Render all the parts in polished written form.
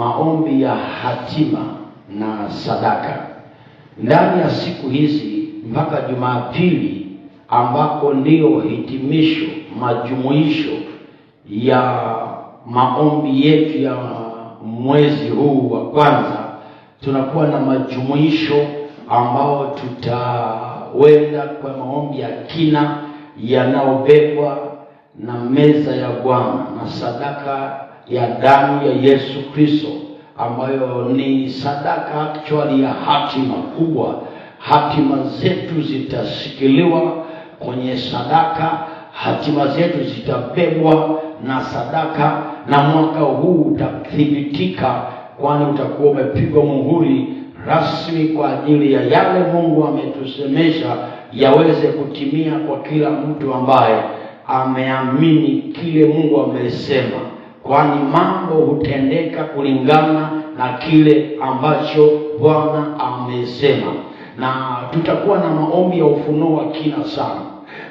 maombi ya hatima na sadaka. Ndani ya siku hizi mpaka Jumapili ambako ndio hitimisho, majumuisho ya maombi yetu ya mwezi huu wa kwanza, tunakuwa na majumuisho ambao tutawenda kwa maombi ya kina yanayobebwa na meza ya Bwana na sadaka ya damu ya Yesu Kristo, ambayo ni sadaka actually ya hatima kubwa. Hatima zetu zitashikiliwa kwenye sadaka, hatima zetu zitabebwa na sadaka, na mwaka huu utathibitika, kwani utakuwa umepigwa muhuri rasmi kwa ajili ya yale Mungu ametusemesha yaweze kutimia kwa kila mtu ambaye ameamini kile Mungu amesema, kwani mambo hutendeka kulingana na kile ambacho Bwana amesema. Na tutakuwa na maombi ya ufunuo wa kina sana,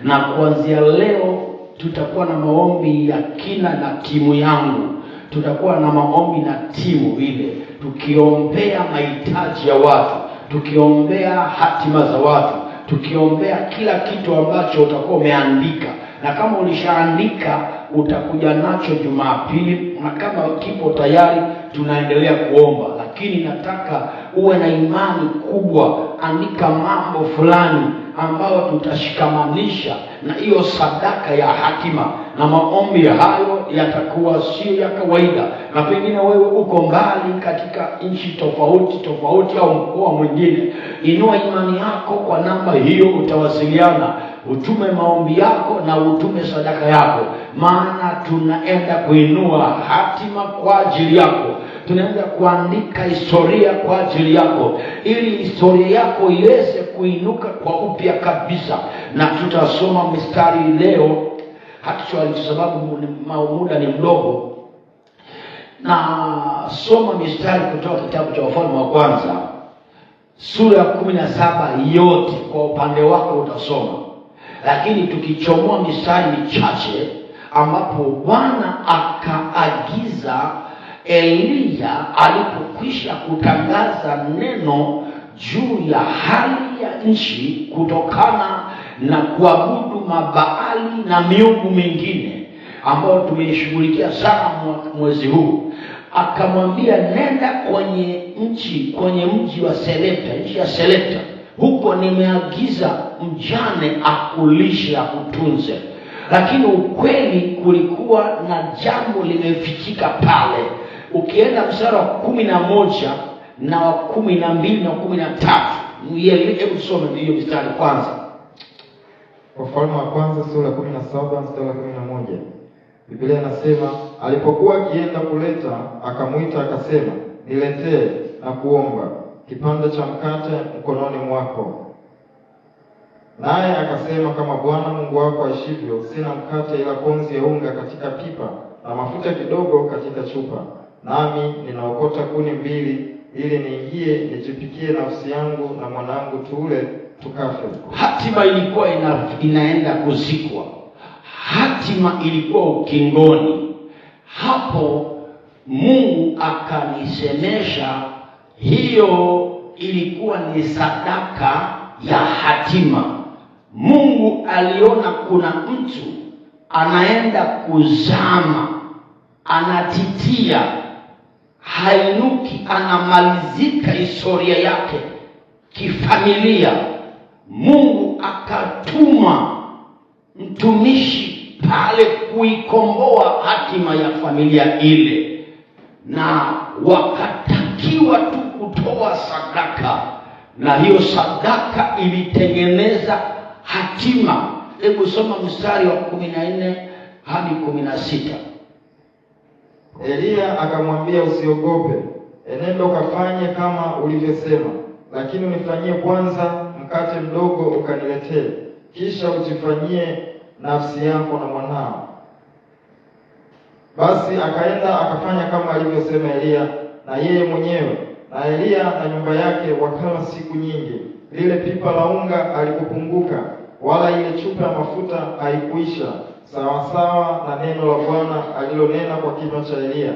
na kuanzia leo tutakuwa na maombi ya kina na timu yangu. Tutakuwa na maombi na timu ile, tukiombea mahitaji ya watu, tukiombea hatima za watu, tukiombea kila kitu ambacho utakuwa umeandika. Na kama ulishaandika utakuja nacho Jumapili, na kama kipo tayari tunaendelea kuomba. Lakini nataka uwe na imani kubwa, andika mambo fulani ambayo tutashikamanisha na hiyo sadaka ya hatima, na maombi hayo yatakuwa sio ya kawaida. Na pengine wewe uko mbali katika nchi tofauti au mkoa mwingine, inua imani yako kwa namba hiyo, utawasiliana, utume maombi yako na utume sadaka yako, maana tunaenda kuinua hatima kwa ajili yako. Tunaenda kuandika historia kwa ajili yako, ili historia yako iweze kuinuka kwa upya kabisa. Na tutasoma mistari leo actually, kwa sababu muda ni mdogo, na soma mistari kutoka kitabu cha Wafalme wa kwanza sura ya 17 yote. Kwa upande wako utasoma, lakini tukichomoa mistari michache ambapo Bwana akaagiza Eliya alipokwisha kutangaza neno juu ya hali ya nchi kutokana na kuabudu mabaali na miungu mingine ambayo tumeishughulikia sana mwezi huu. Akamwambia, nenda kwenye mji wa Selepta, nchi ya Selepta, huko nimeagiza mjane akulishe, akutunze. Lakini ukweli kulikuwa na jambo limefichika pale. Ukienda mstari wa 11 na wa 12 na 13, hebu some hiyo mstari kwanza. Wafalme wa kwanza sura 17 mstari wa 11. Biblia inasema, alipokuwa akienda kuleta, akamuita akasema, niletee na kuomba kipande cha mkate mkononi mwako. Naye akasema, kama Bwana Mungu wako aishivyo, sina mkate ila konzi ya unga katika pipa na mafuta kidogo katika chupa. Nami ninaokota kuni 2 ili niingie nijipikie nafsi yangu na mwanangu tule tukafe. Hatima ilikuwa inaenda kuzikwa. Hatima ilikuwa ukingoni. Hapo Mungu akanisemesha hiyo ilikuwa ni sadaka ya hatima. Mungu aliona kuna mtu anaenda kuzama, anatitia, hainuki, anamalizika historia yake kifamilia. Mungu akatuma mtumishi pale kuikomboa hatima ya familia ile, na wakatakiwa tu kutoa sadaka, na hiyo sadaka ilitengeneza hatima. Hebu soma mstari wa 14 hadi 16. Eliya akamwambia, usiogope, enenda ukafanye kama ulivyosema, lakini unifanyie kwanza mkate mdogo ukaniletee, kisha ujifanyie nafsi yako na mwanao. Basi akaenda akafanya kama alivyosema Eliya na yeye mwenyewe, na Eliya na nyumba yake wakala siku nyingi. Lile pipa la unga alikupunguka, wala ile chupa ya mafuta haikuisha, sawa na neno la Bwana alilonena kwa kinywa cha Eliya.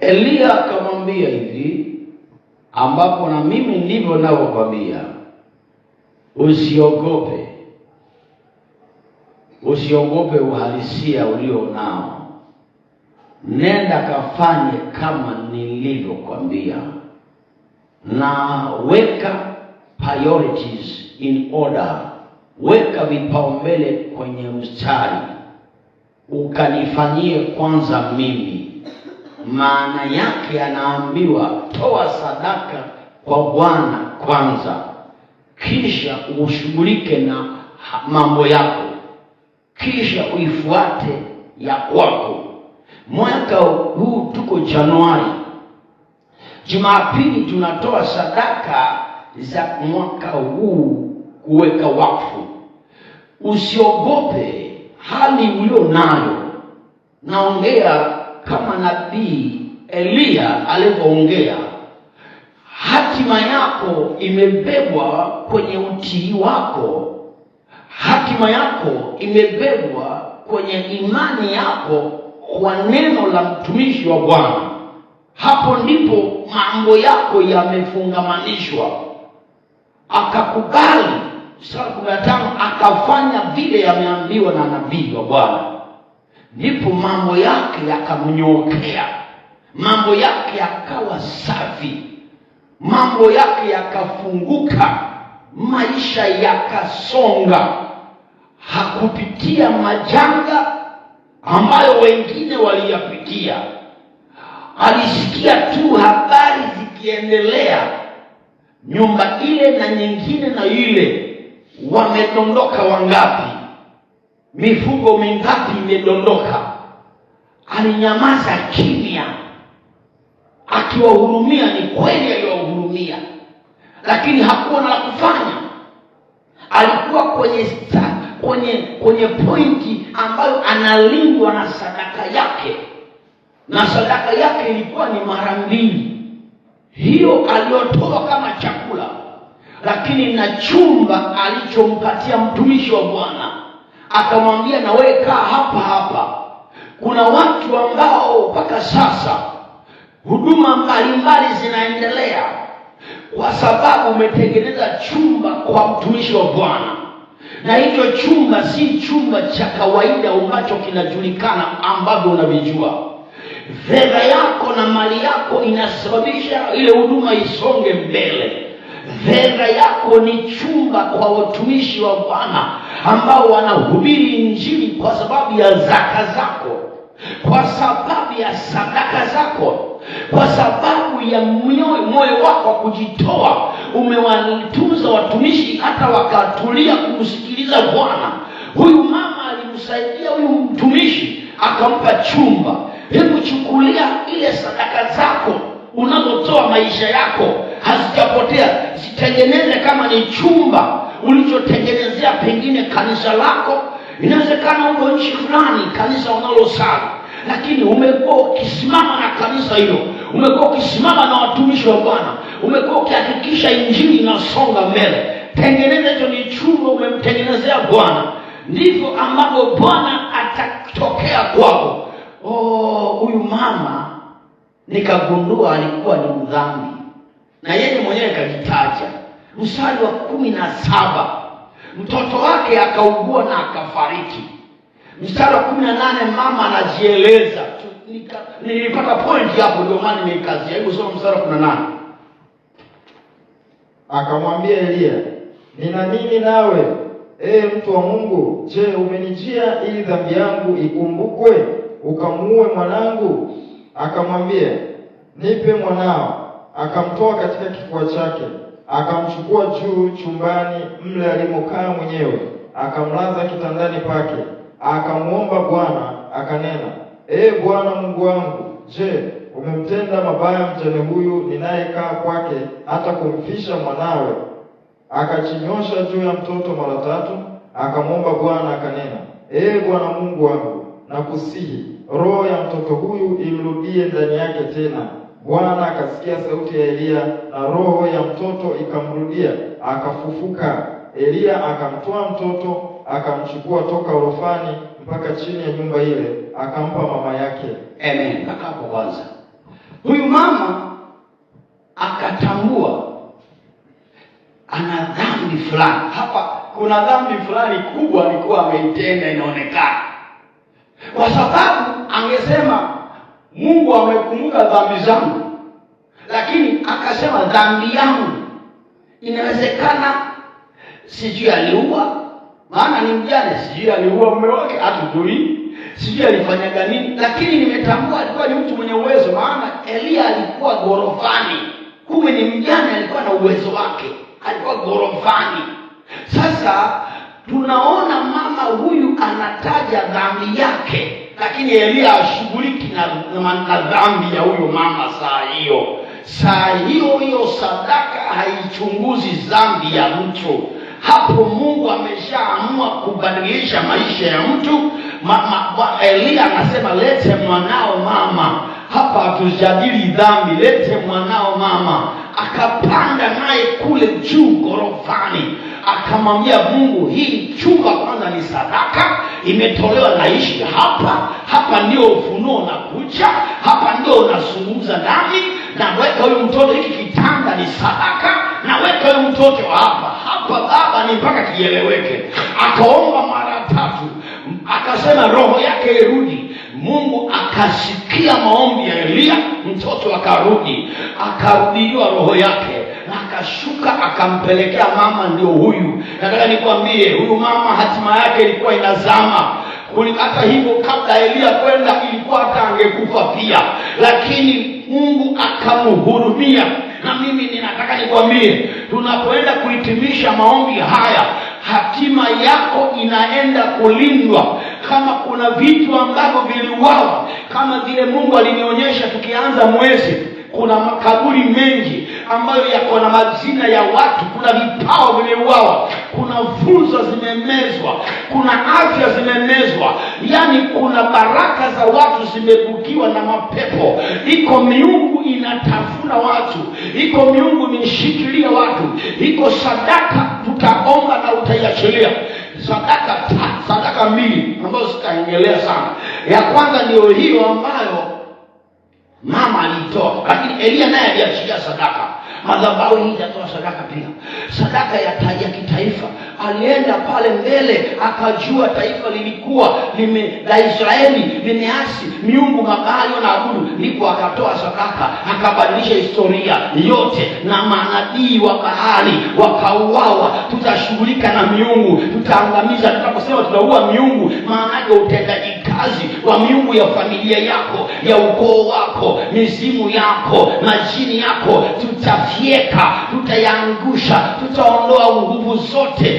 Elia akamwambia hivi, ambapo na mimi ndivyo ninavyokwambia, usiogope. Usiogope uhalisia ulio nao. Nenda kafanye kama nilivyokwambia, na weka priorities in order. Weka vipaumbele kwenye mstari, ukanifanyie kwanza mimi. Maana yake anaambiwa toa sadaka kwa Bwana kwanza, kisha ushughulike na mambo yako, kisha uifuate ya kwako. Mwaka huu tuko Januari. Jumapili tunatoa sadaka za mwaka huu kuweka wakfu. Usiogope hali ulio nayo. Naongea kama nabii Elia alivyoongea. Hatima yako imebebwa kwenye utii wako. Hatima yako imebebwa kwenye imani yako kwa neno la mtumishi wa Bwana. Hapo ndipo mambo yako yamefungamanishwa. Akakubali, sura 15, akafanya vile yameambiwa na nabii wa Bwana. Ndipo mambo yake yakamnyokea, mambo yake yakawa safi, mambo yake yakafunguka, maisha yakasonga. Hakupitia majanga ambayo wengine waliyapitia. Alisikia tu habari zikiendelea, nyumba ile na nyingine na ile, wamedondoka wangapi, mifugo mingapi imedondoka. Alinyamaza kimya, akiwahurumia. Ni kweli aliwahurumia, lakini hakuwa na la kufanya. Alikuwa kwenye pointi ambayo analindwa na sadaka yake, na sadaka yake ilikuwa ni mara 2 hiyo aliyotoa kama chakula, lakini na chumba alichompatia mtumishi wa Bwana. Akamwambia, na wewe kaa hapa hapa. Kuna watu ambao mpaka sasa huduma mbalimbali zinaendelea kwa sababu umetengeneza chumba kwa mtumishi wa Bwana, na hicho chumba si chumba cha kawaida ambacho kinajulikana ambavyo unavijua. Fedha yako na mali yako inasababisha ile huduma isonge mbele. Fedha yako ni chumba kwa watumishi wa Bwana ambao wanahubiri Injili kwa sababu ya zaka zako, kwa sababu ya sadaka zako, kwa sababu ya moyo wako wa kujitoa. Umewatunza watumishi hata wakatulia kumsikiliza Bwana. Huyu mama alimsaidia huyu mtumishi, akampa chumba. Hebu chukulia ile sadaka zako unazotoa, maisha yako hazijapotea. Zitengeneze kama ni chumba ulichotengenezea pengine kanisa lako. Inawezekana uko nchi fulani, kanisa unalosali, lakini umekuwa ukisimama na kanisa hilo, umekuwa ukisimama na watumishi wa Bwana, umekuwa ukihakikisha Injili inasonga mbele. Tengeneza hicho ni chumba umemtengenezea Bwana. Ndivyo ambavyo Bwana atatokea kwako. Huyu mama nikagundua alikuwa ni mdhambi, na yeye mwenyewe kajitaja. Mstari wa 17, mtoto wake akaugua na akafariki. Mstari wa 18, mama anajieleza. Nilipata point hapo, ndio maana nimekazia. Hebu soma mstari wa 18. Akamwambia Elia, nina nini nawe, mtu wa Mungu? Je, umenijia ili dhambi yangu ikumbukwe ukamuue mwanangu? Akamwambia, nipe mwanao. Akamtoa katika kifua chake, akamchukua juu chumbani mle alimokaa mwenyewe, akamlaza kitandani pake. Akamuomba Bwana akanena, Bwana Mungu wangu, je, umemtenda mabaya mjane huyu ninayekaa kwake hata kumfisha mwanawe? Akachinyosha juu ya mtoto mara 3. Akamwomba Bwana akanena, Bwana Mungu wangu, nakusihi roho ya mtoto huyu imrudie ndani yake tena. Bwana akasikia sauti ya Elia, na roho ya mtoto ikamrudia, akafufuka. Elia akamtoa mtoto, akamchukua toka orofani mpaka chini ya nyumba ile, akampa mama yake. Amen. Mpaka hapo kwanza. Huyu mama akatambua ana dhambi fulani. Hapa kuna dhambi fulani kubwa alikuwa ameitenda inaonekana. Kwa sababu angesema Mungu amekumbuka dhambi zangu, lakini akasema dhambi yangu. Inawezekana sijui aliua, maana ni mjane, sijui aliua mume wake, hatujui, sijui alifanyaga nini, lakini nimetambua alikuwa ni mtu mwenye uwezo, maana Elia alikuwa gorofani. Kumbe ni mjane, alikuwa na uwezo wake, alikuwa gorofani. Sasa tunaona mama huyu anataja dhambi yake, lakini Elia ashughuliki na dhambi ya huyo mama. Saa hiyo sadaka haichunguzi dhambi ya mtu. Hapo Mungu ameshaamua kubadilisha maisha ya mtu. Elia anasema lete mwanao mama. Hapa hatujadili dhambi, lete mwanao mama. Akapanda naye kule juu gorofani, akamwambia Mungu, hii chumba kwanza ni sadaka, imetolewa, naishi hapa ndio ufunuo unakuja, hapa ndio unazungumza nami, na weka huyu mtoto, hiki kitanda ni sadaka, na weka huyu mtoto hapa Baba, ni mpaka kieleweke. Akaomba mara 3, akasema roho yake irudi. Mungu akasikia maombi ya Elia, mtoto akarudiwa roho yake, na akashuka akampelekea mama. Ndio huyu, nataka nikwambie, huyu mama hatima yake ilikuwa inazama. Hata hivyo, kabla Elia kwenda, ilikuwa hata angekufa pia, lakini Mungu akamhurumia. Na mimi ninataka nikwambie, tunapoenda kuhitimisha maombi haya, hatima yako inaenda kulindwa. Kama kuna vitu ambavyo viliuawa, kama vile Mungu alinionyesha tukianza mwezi, kuna makaburi mengi ambayo yako na majina ya watu, kuna vipao vimeuawa, kuna fursa zimemezwa, kuna afya zimemezwa, yani kuna baraka za watu zimebukiwa na mapepo. Iko miungu inatafuna watu, iko miungu imeshikilia watu, iko sadaka tutaomba na utaiachilia. Sadaka 2 ambazo sitaendelea sana. Ya kwanza ndio hiyo ambayo mama alitoa, lakini Elia naye aliachilia sadaka. Madhabahu hii itatoa sadaka pia, sadaka ya kitaifa. Alienda pale mbele, akajua taifa lilikuwa la Israeli limeasi miungu mabali wanaabudu, ndipo akatoa sadaka, akabadilisha historia yote, na manabii wa Baali wakauawa. Tutashughulika na miungu, tutaangamiza. Tunaposema tunaua miungu, maana yake utendaji kazi wa miungu ya familia yako, ya ukoo wako, mizimu yako, majini yako, tutafyeka, tutayaangusha, tutaondoa nguvu zote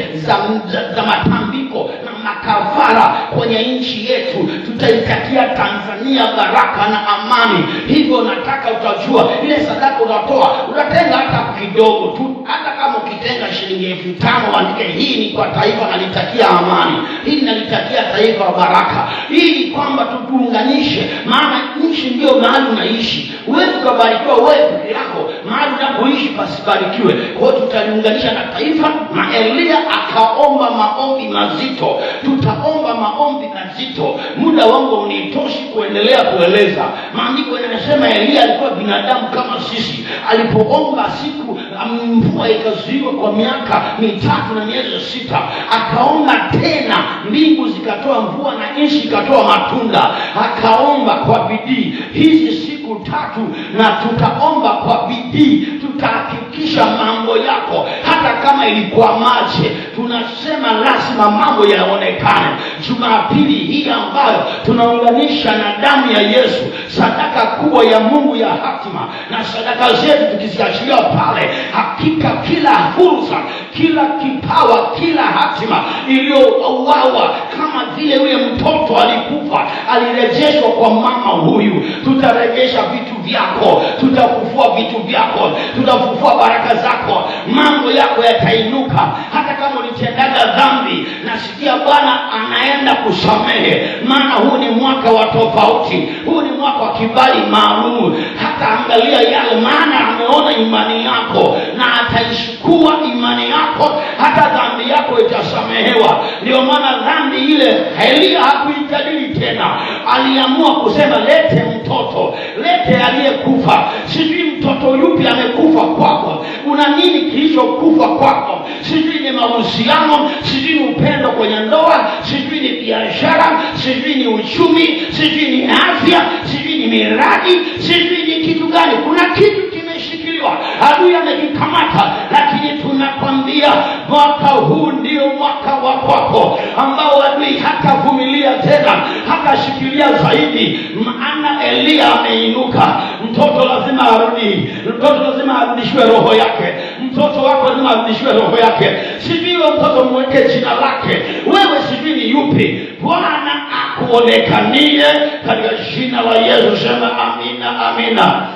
za matambiko na makafara kwenye nchi yetu. Tutaitakia Tanzania baraka na amani. Hivyo nataka utajua, ile sadaka unatoa, unatenga hata kidogo tu, hata kama ukitenga shilingi 5,000, andike hii ni kwa taifa, nalitakia amani, hii nalitakia taifa baraka, ili kwamba tuunganishe. Maana nchi ndio mahali unaishi. Huwezi kubarikiwa wewe peke yako, mahali unapoishi pasibarikiwe. Kwa hiyo tutaliunganisha na taifa. Na Elia akaomba maombi mazito. Tutaomba maombi mazito. Muda wangu unitoshi kuendelea kueleza. Maandiko yanasema Elia alikuwa binadamu kama sisi. Alipoomba siku mvua ikazuiwa kwa miaka 3 na miezi 6, akaomba tena, mbingu zikatoa mvua na nchi ikatoa matunda. Akaomba kwa bidii hizi siku 3, na tutaomba kwa bidii. Tutahakikisha mambo yako, hata kama ilikuwa mache, tunasema lazima mambo yaonekane. Jumapili hii ambayo tunaunganisha na damu ya Yesu, sadaka kubwa ya Mungu ya hatima, na sadaka zetu tukiziachilia pale, hakika kila fursa, kila kipawa, kila hatima iliyouawa, kama vile yule mtoto alikufa, alirejeshwa kwa mama huyu. Tutarejesha vitu vyako, tutafufua vitu vyako, tutafufua baraka zako, mambo yako yatainuka. Hata kama ulitendaga dhambi, nasikia Bwana anaenda kusamehe, maana huu ni mwaka wa tofauti, huu ni mwaka wa kibali maalum. Hata angalia yale, maana ameona imani yako na ataishukua imani yako, hata dhambi yako itasamehewa. Ndio maana dhambi ile Elia hakuijadili tena, aliamua kusema lete mtoto mtoto, lete aliyekufa. Sijui mtoto yupi amekufa kwako, una nini kilichokufa kwako? Sijui ni mahusiano, sijui ni upendo kwenye ndoa, sijui ni biashara, sijui ni uchumi, sijui ni afya, sijui ni miradi, sijui ni kitu gani. Kuna kitu kimeshikiliwa, adui amekikamata, lakini tunakwambia mwaka huu ndio mwaka wa kwako, ambao adui hatavumilia tena, hatashikilia zaidi. Maana Elia ameinuka. Mtoto lazima arudi, mtoto lazima arudishiwe roho yake, mtoto wako lazima arudishiwe roho yake. Sijui mtoto mweke jina lake, wewe sijui ni yupi. Bwana akuonekanie katika jina la Yesu. Sema amina, amina.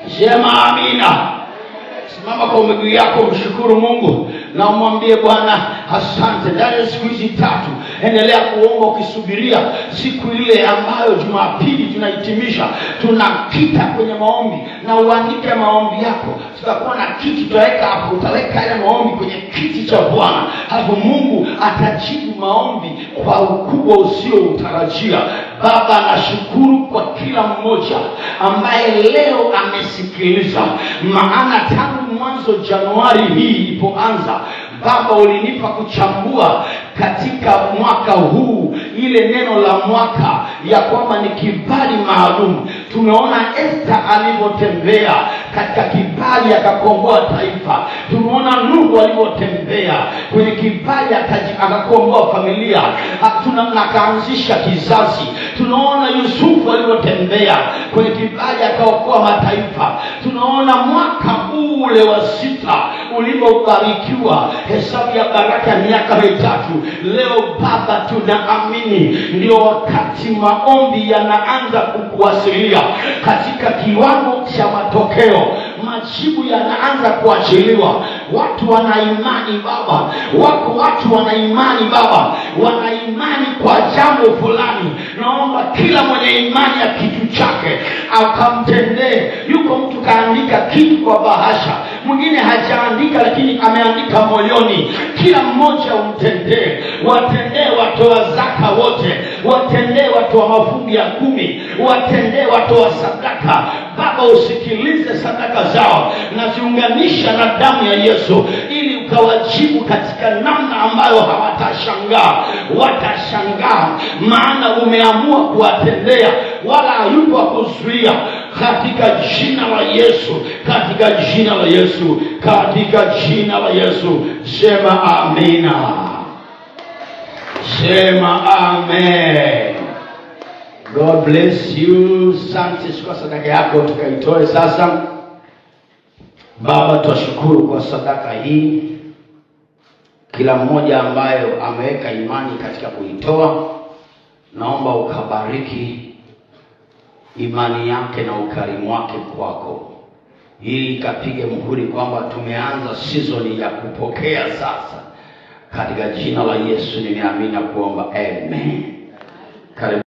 Sema amina. Simama kwa miguu yako, mshukuru Mungu na umwambie Bwana asante. Ndani ya siku hizi 3 endelea kuomba ukisubiria siku ile ambayo Jumapili tunahitimisha. Tunakita kwenye maombi, na uandike maombi yako. Tutakuwa na kiti tutaweka hapo, utaweka ile maombi kwenye kiti cha Bwana. Hapo Mungu atajibu maombi kwa ukubwa usio utarajia. Baba, nashukuru kwa kila mmoja ambaye leo amesikiliza, maana tangu mwanzo Januari hii ilipoanza, Baba, ulinipa kuchambua katika mwaka huu ile neno la mwaka ya kwamba ni kibali maalum. Tumeona Esther alivyotembea katika kibali akakomboa taifa. Tumeona Nuhu alivyotembea kwenye kibali akakomboa familia, akaanzisha kizazi. Tunaona Yusufu alivyotembea kwenye kibali akaokoa mataifa. Tunaona mwaka ule wa 6 ulivyobarikiwa, hesabu ya baraka ya miaka 3. Leo Baba, tunaamini ndio wakati maombi yanaanza kukuwasilia katika kiwango cha matokeo. Majibu yanaanza kuachiliwa. Watu wana imani Baba, wako watu wana imani Baba, wana imani kwa jambo fulani. Naomba kila mwenye imani ya kitu chake akamtendee. Yuko mtu kaandika kitu kwa bahasha, mwingine hajaandika lakini ameandika moyoni. Kila mmoja umtendee. Watendee watoa zaka wote, watendee watoa mafungu ya 10, watendee watoa sadaka. Baba, usikilize sadaka zao na ziunganisha na damu ya Yesu, ili ukawajibu katika namna ambayo hawatashangaa. Watashangaa, maana umeamua kuwatendea, wala hayupo kuzuia. Katika jina la Yesu, katika jina la Yesu, katika jina la Yesu. Sema amina. Sema amen. God bless you. Asante. Chukua sadaka yako tukaitoe sasa. Baba, twashukuru kwa sadaka hii. Kila mmoja ambayo ameweka imani katika kuitoa, naomba ukabariki imani yake na ukarimu wake kwako, ili kapige muhuri kwamba tumeanza season ya kupokea sasa. Katika jina la Yesu nimeamini kuomba, amen. Karibu.